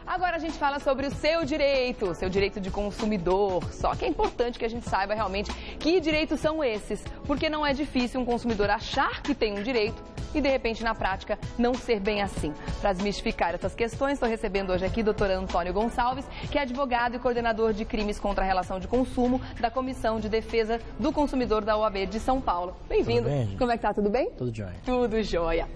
Agora a gente fala sobre o seu direito de consumidor. Só que é importante que a gente saiba realmente que direitos são esses, porque não é difícil um consumidor achar que tem um direito e, de repente, na prática, não ser bem assim. Para desmistificar essas questões, estou recebendo hoje aqui o Dr. Antônio Gonçalves, que é advogado e coordenador de crimes contra a relação de consumo da Comissão de Defesa do Consumidor da OAB de São Paulo. Bem-vindo. Como é que tá? Tudo bem? Tudo jóia. Tudo jóia.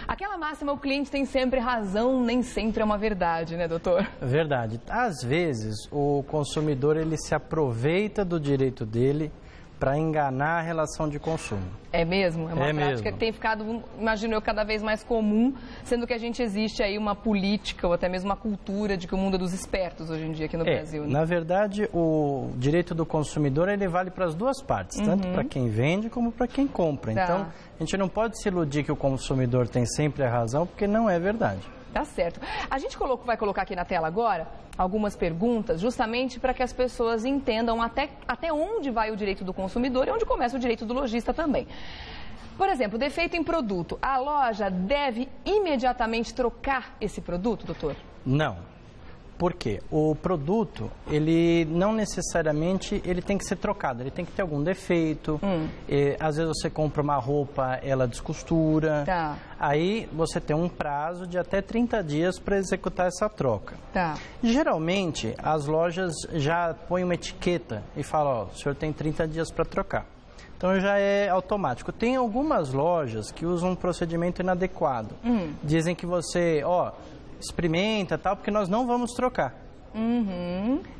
Aquela máxima, o cliente tem sempre razão, nem sempre é uma verdade, né, doutor? Verdade. Às vezes, o consumidor ele se aproveita do direito dele para enganar a relação de consumo. É mesmo? É uma prática mesmo. que tem ficado, imagino eu, cada vez mais comum, sendo que a gente existe aí uma política ou até mesmo uma cultura de que o mundo é dos espertos hoje em dia aqui no Brasil. Né? Na verdade, o direito do consumidor ele vale para as duas partes, tanto para quem vende como para quem compra. Tá. Então, a gente não pode se iludir que o consumidor tem sempre a razão, porque não é verdade. Tá certo. A gente vai colocar aqui na tela agora algumas perguntas, justamente para que as pessoas entendam até onde vai o direito do consumidor e onde começa o direito do lojista também. Por exemplo, defeito em produto. A loja deve imediatamente trocar esse produto, doutor? Não. Por quê? O produto, ele não necessariamente ele tem que ser trocado, ele tem que ter algum defeito. Às vezes você compra uma roupa, ela descostura. Tá. Aí você tem um prazo de até 30 dias para executar essa troca. Tá. Geralmente, as lojas já põem uma etiqueta e falam, ó, o senhor tem 30 dias para trocar. Então já é automático. Tem algumas lojas que usam um procedimento inadequado. Dizem que você, experimenta tal, porque nós não vamos trocar.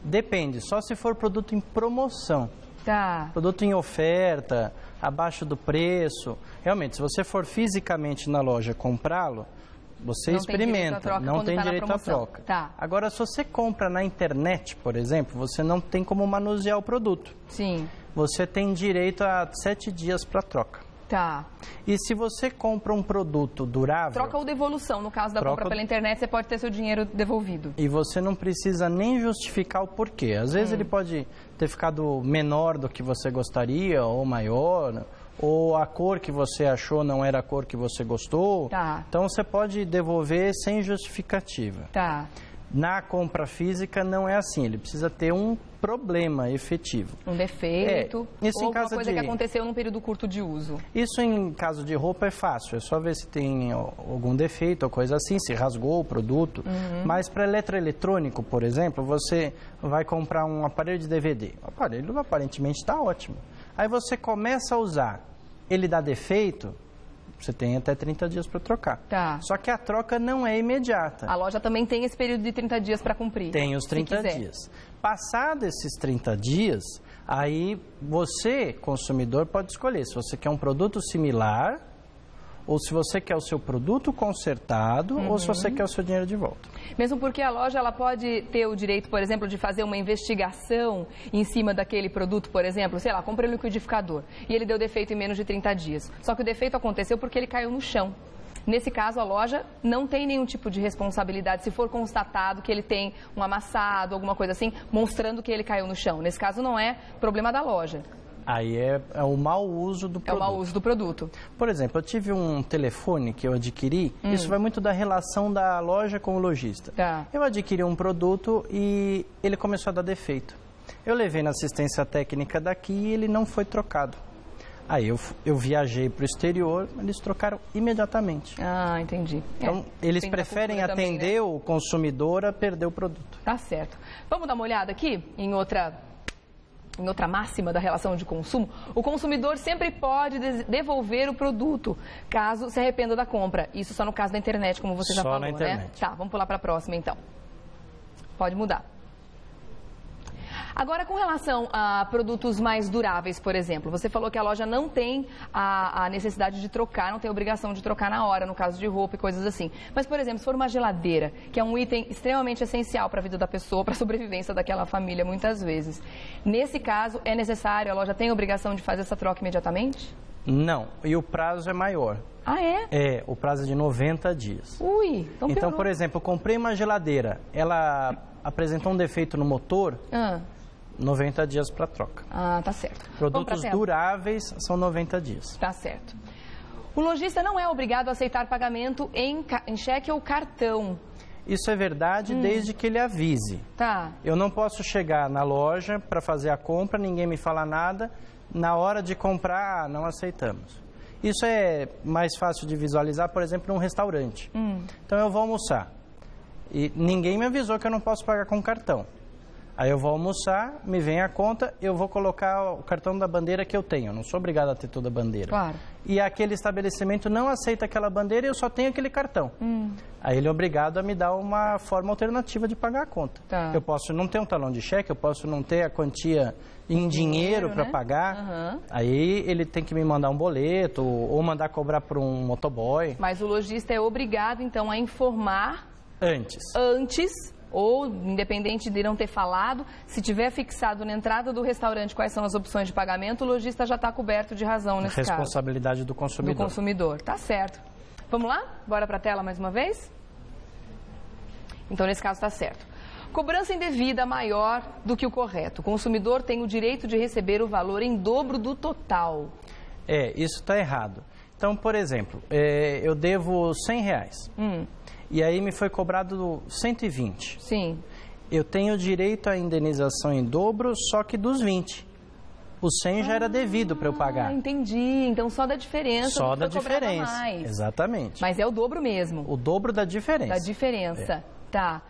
Depende, só se for produto em promoção. Tá. Produto em oferta, abaixo do preço. Realmente, se você for fisicamente na loja comprá-lo, você experimenta, não tem direito à troca. Tá. Agora, se você compra na internet, por exemplo, você não tem como manusear o produto. Sim. Você tem direito a 7 dias para troca. Tá. E se você compra um produto durável... Troca ou devolução. No caso da compra pela internet, você pode ter seu dinheiro devolvido. E você não precisa nem justificar o porquê. Às vezes ele pode ter ficado menor do que você gostaria, ou maior, ou a cor que você achou não era a cor que você gostou. Tá. Então você pode devolver sem justificativa. Tá. Na compra física não é assim, ele precisa ter um problema efetivo. Um defeito, isso ou em caso alguma coisa que aconteceu num período curto de uso. Isso em caso de roupa é fácil, é só ver se tem algum defeito ou coisa assim, se rasgou o produto. Mas para eletroeletrônico, por exemplo, você vai comprar um aparelho de DVD. O aparelho aparentemente está ótimo. Aí você começa a usar, ele dá defeito, você tem até 30 dias para trocar. Tá. Só que a troca não é imediata. A loja também tem esse período de 30 dias para cumprir. Tem os 30 dias. Passado esses 30 dias, aí você, consumidor, pode escolher se você quer um produto similar ou se você quer o seu produto consertado ou se você quer o seu dinheiro de volta. Mesmo porque a loja ela pode ter o direito, por exemplo, de fazer uma investigação em cima daquele produto, por exemplo, sei lá, comprei um liquidificador e ele deu defeito em menos de 30 dias. Só que o defeito aconteceu porque ele caiu no chão. Nesse caso, a loja não tem nenhum tipo de responsabilidade se for constatado que ele tem um amassado, alguma coisa assim, mostrando que ele caiu no chão. Nesse caso, não é problema da loja. Aí é o mau uso do produto. É o mau uso do produto. Por exemplo, eu tive um telefone que eu adquiri, isso vai muito da relação da loja com o lojista. Tá. Eu adquiri um produto e ele começou a dar defeito. Eu levei na assistência técnica daqui e ele não foi trocado. Aí eu viajei para o exterior, eles trocaram imediatamente. Ah, entendi. Então, eles preferem atender também, né? o consumidor a perder o produto. Tá certo. Vamos dar uma olhada aqui em outra máxima da relação de consumo. O consumidor sempre pode devolver o produto, caso se arrependa da compra. Isso só no caso da internet, como você já falou, na internet. né? Tá, vamos pular para a próxima, então. Pode mudar. Agora, com relação a produtos mais duráveis, por exemplo, você falou que a loja não tem a necessidade de trocar, não tem a obrigação de trocar na hora, no caso de roupa e coisas assim. Mas, por exemplo, se for uma geladeira, que é um item extremamente essencial para a vida da pessoa, para a sobrevivência daquela família, muitas vezes. Nesse caso, é necessário, a loja tem a obrigação de fazer essa troca imediatamente? Não, e o prazo é maior. Ah, é? É, o prazo é de 90 dias. Ui, então por exemplo, eu comprei uma geladeira, ela apresentou um defeito no motor, 90 dias para troca. Ah, tá certo. Produtos duráveis são 90 dias. Tá certo. O lojista não é obrigado a aceitar pagamento em cheque ou cartão. Isso é verdade desde que ele avise. Tá. Eu não posso chegar na loja para fazer a compra, ninguém me fala nada, na hora de comprar, não aceitamos. Isso é mais fácil de visualizar, por exemplo, num restaurante. Então eu vou almoçar e ninguém me avisou que eu não posso pagar com cartão. Aí eu vou almoçar, me vem a conta, eu vou colocar o cartão da bandeira que eu tenho. Eu não sou obrigado a ter toda a bandeira. Claro. E aquele estabelecimento não aceita aquela bandeira e eu só tenho aquele cartão. Aí ele é obrigado a me dar uma forma alternativa de pagar a conta. Tá. Eu posso não ter um talão de cheque, eu posso não ter a quantia em dinheiro para pagar. Aí ele tem que me mandar um boleto ou mandar cobrar por um motoboy. Mas o lojista é obrigado, então, a informar Antes. Ou, independente de não ter falado, se tiver fixado na entrada do restaurante quais são as opções de pagamento, o lojista já está coberto de razão nesse caso. Responsabilidade do consumidor. Do consumidor, tá certo. Vamos lá? Bora para a tela mais uma vez? Então, nesse caso, está certo. Cobrança indevida maior do que o correto. O consumidor tem o direito de receber o valor em dobro do total. Isso está errado. Então, por exemplo, eu devo R$100. E aí me foi cobrado 120. Sim. Eu tenho direito à indenização em dobro, só que dos 20. O 100 já era devido para eu pagar. Entendi. Então só da diferença. Só da foi cobrado a diferença. mais. Exatamente. Mas é o dobro mesmo. O dobro da diferença. Da diferença. Tá.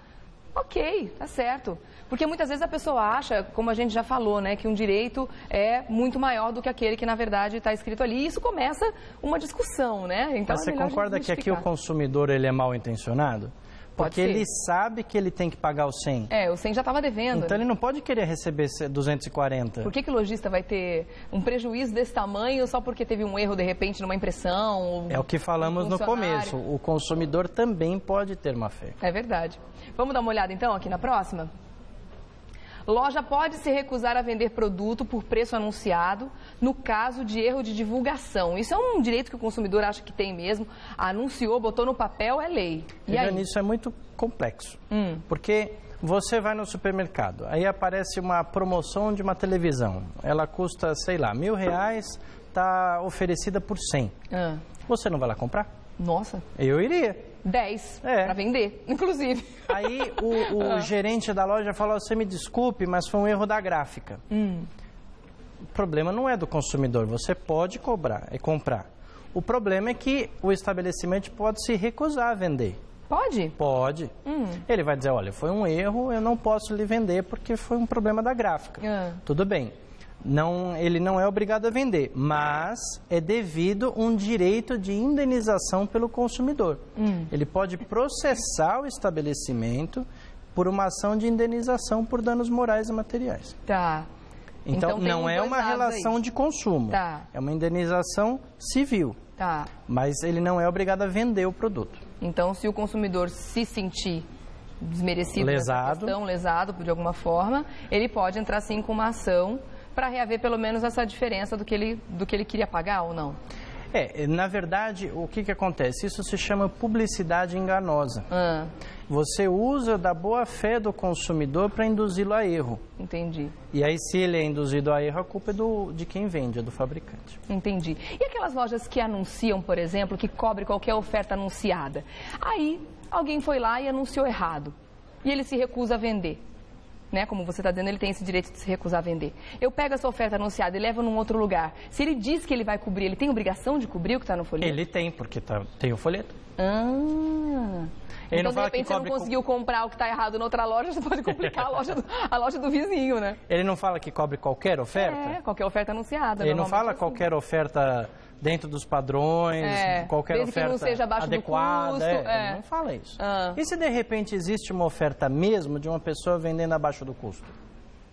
Ok, tá certo. Porque muitas vezes a pessoa acha, como a gente já falou, né, que um direito é muito maior do que aquele que na verdade está escrito ali. E isso começa uma discussão, né? Então, mas você concorda que aqui o consumidor ele é mal intencionado? Porque ele sabe que ele tem que pagar o 100. O 100 já estava devendo. Então ele não pode querer receber 240. Por que o lojista vai ter um prejuízo desse tamanho só porque teve um erro de repente numa impressão? É o que falamos no começo. O consumidor também pode ter má fé. É verdade. Vamos dar uma olhada então aqui na próxima? Loja pode se recusar a vender produto por preço anunciado no caso de erro de divulgação. Isso é um direito que o consumidor acha que tem mesmo. Anunciou, botou no papel, é lei. E aí? Isso é muito complexo. Porque você vai no supermercado, aí aparece uma promoção de uma televisão. Ela custa, sei lá, R$1.000, está oferecida por 100. Você não vai lá comprar? Nossa. Eu iria. 10 para vender, inclusive. Aí o gerente da loja falou, você me desculpe, mas foi um erro da gráfica. O problema não é do consumidor, você pode comprar. O problema é que o estabelecimento pode se recusar a vender. Pode? Pode. Ele vai dizer, olha, foi um erro, eu não posso lhe vender porque foi um problema da gráfica. Tudo bem. Ele não é obrigado a vender, mas é devido um direito de indenização pelo consumidor. Ele pode processar o estabelecimento por uma ação de indenização por danos morais e materiais. Tá. Então não é uma relação de consumo, é uma indenização civil. Tá. Mas ele não é obrigado a vender o produto. Então, se o consumidor se sentir desmerecido, lesado de alguma forma, ele pode entrar sim com uma ação para reaver pelo menos essa diferença do que ele queria pagar ou não? Na verdade, o que acontece? Isso se chama publicidade enganosa. Você usa da boa-fé do consumidor para induzi-lo a erro. Entendi. E aí, se ele é induzido a erro, a culpa é de quem vende, é do fabricante. Entendi. E aquelas lojas que anunciam, por exemplo, que cobre qualquer oferta anunciada? Aí, alguém foi lá e anunciou errado. E ele se recusa a vender. Né? Como você está dizendo, ele tem esse direito de se recusar a vender. Eu pego essa oferta anunciada e levo num outro lugar. Se ele diz que ele vai cobrir, ele tem obrigação de cobrir o que está no folheto? Ele tem, porque tem o folheto. Então, de repente, você não conseguiu comprar o que está errado na outra loja, você pode complicar a loja do vizinho, né? Ele não fala que cobre qualquer oferta? Qualquer oferta anunciada. Ele não fala qualquer oferta dentro dos padrões, qualquer desde oferta que não seja abaixo adequada. Do custo. Ele não fala isso. E se de repente existe uma oferta mesmo de uma pessoa vendendo abaixo do custo?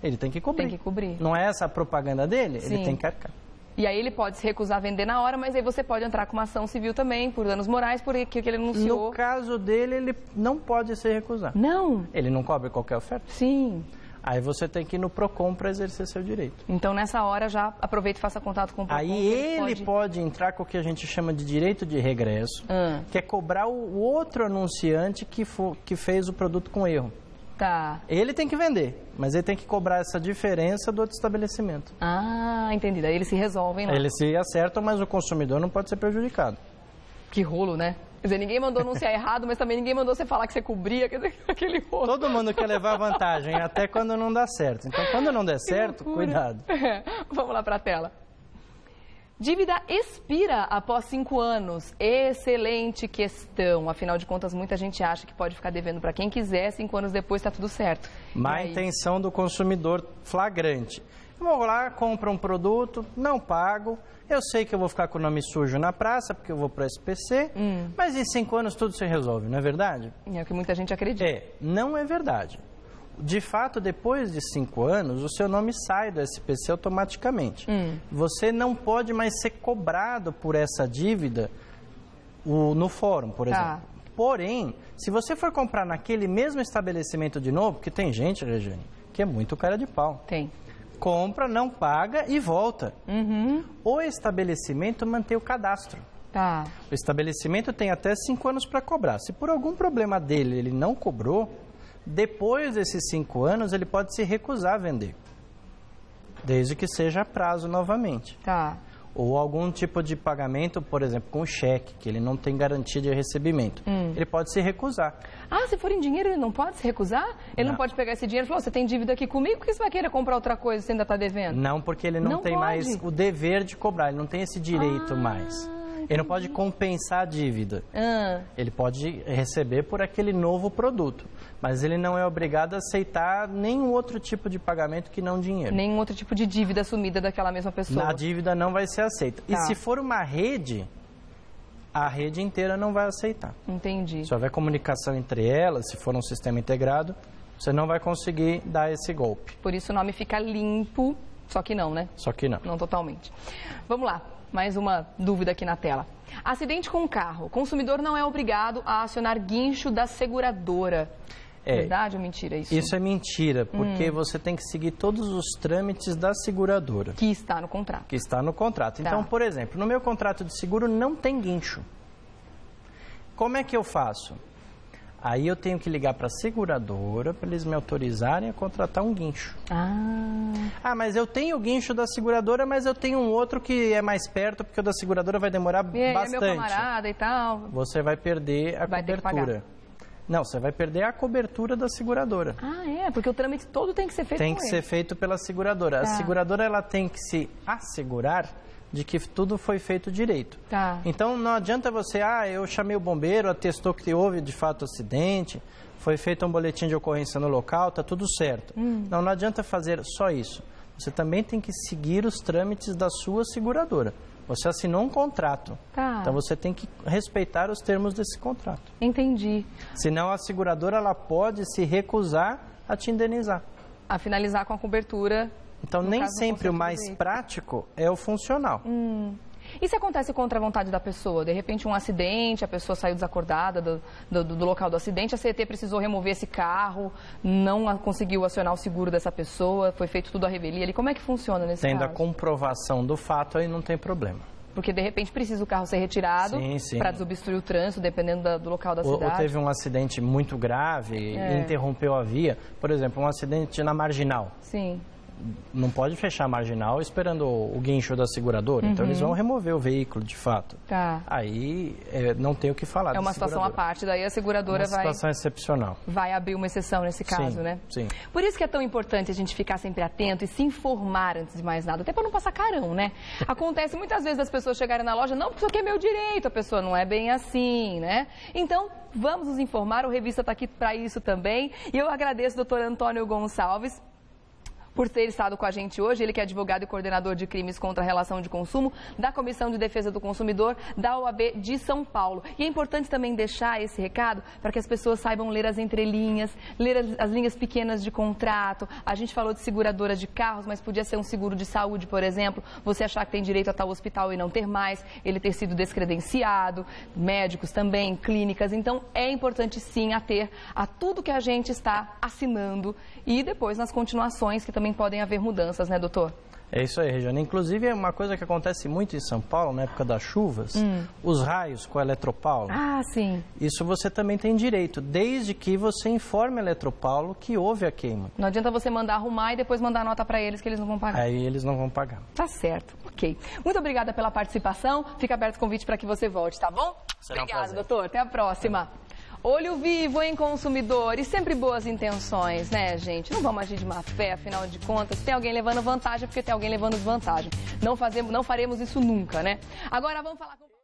Ele tem que cobrir. Tem que cobrir. Não é essa a propaganda dele? Sim. Ele tem que arcar. E aí ele pode se recusar a vender na hora, mas aí você pode entrar com uma ação civil também, por danos morais, por aquilo que ele anunciou. No caso dele, ele não pode se recusar. Não? Ele não cobre qualquer oferta? Sim. Aí você tem que ir no PROCON para exercer seu direito. Então, nessa hora, já aproveita e faça contato com o PROCON. Aí ele pode entrar com o que a gente chama de direito de regresso, que é cobrar o outro anunciante que fez o produto com erro. Tá. Ele tem que vender, mas ele tem que cobrar essa diferença do outro estabelecimento. Entendi. Daí eles se resolvem lá. Eles se acertam, mas o consumidor não pode ser prejudicado. Que rolo, né? Quer dizer, ninguém mandou anunciar errado, mas também ninguém mandou você falar que você cobria, quer dizer, aquele rosto. Todo mundo quer levar vantagem, até quando não dá certo. Então, quando não der certo, cuidado. Vamos lá para a tela. Dívida expira após 5 anos. Excelente questão. Afinal de contas, muita gente acha que pode ficar devendo para quem quiser, 5 anos depois está tudo certo. Má intenção do consumidor flagrante. Eu vou lá, compro um produto, não pago. Eu sei que eu vou ficar com o nome sujo na praça, porque eu vou para o SPC, mas em 5 anos tudo se resolve, não é verdade? É o que muita gente acredita. Não é verdade. De fato, depois de 5 anos, o seu nome sai do SPC automaticamente. Você não pode mais ser cobrado por essa dívida no fórum, por exemplo. Porém, se você for comprar naquele mesmo estabelecimento de novo, porque tem gente, Regiane, que é muito cara de pau. Tem. Compra, não paga e volta. O estabelecimento mantém o cadastro. O estabelecimento tem até 5 anos para cobrar. Se por algum problema dele ele não cobrou, depois desses 5 anos, ele pode se recusar a vender, desde que seja a prazo novamente. Ou algum tipo de pagamento, por exemplo, com cheque, que ele não tem garantia de recebimento. Ele pode se recusar. Se for em dinheiro, ele não pode se recusar? Ele não pode pegar esse dinheiro e falar, você tem dívida aqui comigo, por que você vai querer comprar outra coisa se você ainda está devendo? Não, porque ele não tem mais o dever de cobrar, ele não tem esse direito mais. Ele não pode compensar a dívida. Ele pode receber por aquele novo produto. Mas ele não é obrigado a aceitar nenhum outro tipo de pagamento que não dinheiro. Nenhum outro tipo de dívida assumida daquela mesma pessoa. A dívida não vai ser aceita. E se for uma rede, a rede inteira não vai aceitar. Entendi. Se houver comunicação entre elas, se for um sistema integrado, você não vai conseguir dar esse golpe. Por isso o nome fica limpo, só que não, né? Só que não. Não totalmente. Vamos lá. Mais uma dúvida aqui na tela. Acidente com carro. O consumidor não é obrigado a acionar guincho da seguradora. Verdade ou mentira isso? Isso é mentira, porque você tem que seguir todos os trâmites da seguradora. Que está no contrato. Que está no contrato. Então, por exemplo, no meu contrato de seguro não tem guincho. Como é que eu faço? Aí eu tenho que ligar para a seguradora para eles me autorizarem a contratar um guincho. Mas eu tenho o guincho da seguradora, mas eu tenho um outro que é mais perto, porque o da seguradora vai demorar bastante. É meu camarada e tal. Você vai perder a cobertura. Não, você vai perder a cobertura da seguradora. Porque o trâmite todo tem que ser feito Tem que ser feito pela seguradora. A seguradora ela tem que se assegurar de que tudo foi feito direito. Então, não adianta você, eu chamei o bombeiro, atestou que houve de fato acidente, foi feito um boletim de ocorrência no local, está tudo certo. Não adianta fazer só isso. Você também tem que seguir os trâmites da sua seguradora. Você assinou um contrato, então você tem que respeitar os termos desse contrato. Entendi. Senão a seguradora ela pode se recusar a te indenizar. A finalizar com a cobertura. Então nem sempre o mais prático é o funcional. E se acontece contra a vontade da pessoa? De repente um acidente, a pessoa saiu desacordada do local do acidente, a CET precisou remover esse carro, não conseguiu acionar o seguro dessa pessoa, foi feito tudo à revelia ali. Como é que funciona nesse caso? Tendo a comprovação do fato, aí não tem problema. Porque de repente precisa o carro ser retirado para desobstruir o trânsito, dependendo do local da cidade. Ou teve um acidente muito grave e interrompeu a via. Por exemplo, um acidente na Marginal. Não pode fechar a Marginal esperando o guincho da seguradora. Então, eles vão remover o veículo, de fato. Aí, não tem o que falar. É uma situação à parte. Daí a seguradora vai... Uma situação excepcional. Vai abrir uma exceção nesse caso, né? Sim. Por isso que é tão importante a gente ficar sempre atento e se informar antes de mais nada. Até para não passar carão, né? Acontece muitas vezes as pessoas chegarem na loja, não, porque isso aqui é meu direito. A pessoa não é bem assim, né? Então, vamos nos informar. O Revista está aqui para isso também. E eu agradeço o doutor Antônio Gonçalves por ter estado com a gente hoje. Ele que é advogado e coordenador de crimes contra a relação de consumo da Comissão de Defesa do Consumidor da OAB de São Paulo. E é importante também deixar esse recado para que as pessoas saibam ler as entrelinhas, ler as linhas pequenas de contrato. A gente falou de seguradora de carros, mas podia ser um seguro de saúde, por exemplo. Você achar que tem direito a tal hospital e não ter mais, ele ter sido descredenciado, médicos também, clínicas. Então, é importante sim ater a tudo que a gente está assinando e depois nas continuações que também podem haver mudanças, né, doutor? É isso aí, Regiane. Inclusive, é uma coisa que acontece muito em São Paulo, na época das chuvas, os raios com a Eletropaulo. Ah, sim. Isso você também tem direito, desde que você informe a Eletropaulo que houve a queima. Não adianta você mandar arrumar e depois mandar nota para eles que eles não vão pagar. Aí eles não vão pagar. Tá certo, ok. Muito obrigada pela participação. Fica aberto o convite para que você volte, tá bom? Será um Obrigada, prazer. doutor. Até a próxima. Olho vivo, hein, consumidor? E sempre boas intenções, né, gente? Não vamos agir de má fé, afinal de contas. Tem alguém levando vantagem porque tem alguém levando desvantagem. Não faremos isso nunca, né? Agora vamos falar com...